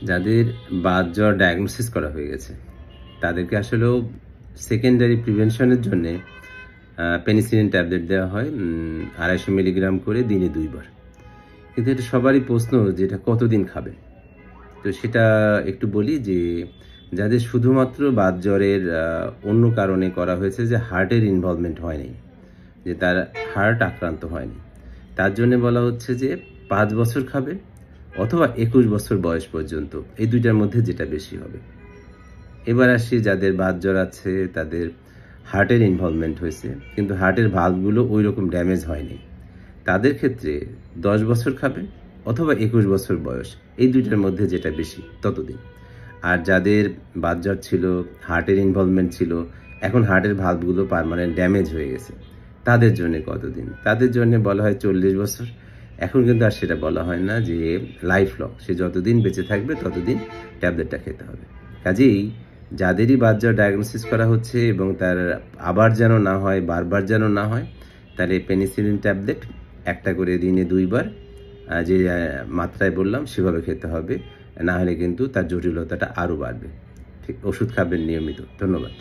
যাদের বাত জ্বর ডায়াগনোসিস করা হয়ে গেছে তাদেরকে আসলেও সেকেন্ডারি প্রিভেনশনের জন্যে পেনিসিলিন ট্যাবলেট দেওয়া হয় 250 মিলিগ্রাম করে দিনে 2 বার। কিন্তু এটা সবারই প্রশ্ন যে এটা কতদিন খাবে। তো সেটা একটু বলি যে যাদের শুধুমাত্র বাত জ্বরের অন্য কারণে করা হয়েছে, যে হার্টের ইনভলভমেন্ট হয়নি, যে তার হার্ট আক্রান্ত হয়নি, তার জন্য বলা হচ্ছে যে 5 বছর খাবে অথবা 21 বছর বয়স পর্যন্ত, এই দুইটার মধ্যে যেটা বেশি হবে। এবার আসি যাদের বাত জ্বর আছে, তাদের হার্টের ইনভলভমেন্ট হয়েছে কিন্তু হার্টের ভালভগুলো ওই রকম ড্যামেজ হয়নি, তাদের ক্ষেত্রে 10 বছর খাবে অথবা 21 বছর বয়স, এই দুইটার মধ্যে যেটা বেশি ততদিন। আর যাদের বাত জ্বর ছিল, হার্টের ইনভলভমেন্ট ছিল, এখন হার্টের ভালভগুলো পার্মানেন্ট ড্যামেজ হয়ে গেছে, তাদের জন্য কতদিন? তাদের জন্য বলা হয় 40 বছর। এখন কিন্তু আর সেটা বলা হয় না, যে লাইফ লং, সে যতদিন বেঁচে থাকবে ততদিন ট্যাবলেটটা খেতে হবে। কাজেই যাদেরই বাত জ্বর ডায়াগনোসিস করা হচ্ছে এবং তার আবার যেন না হয়, বারবার যেন না হয়, তাহলে পেনিসিলিন ট্যাবলেট একটা করে দিনে 2 বার যে মাত্রায় বললাম সেভাবে খেতে হবে, না হলে কিন্তু তার জটিলতাটা আরও বাড়বে। ঠিক, ওষুধ খাবেন নিয়মিত। ধন্যবাদ।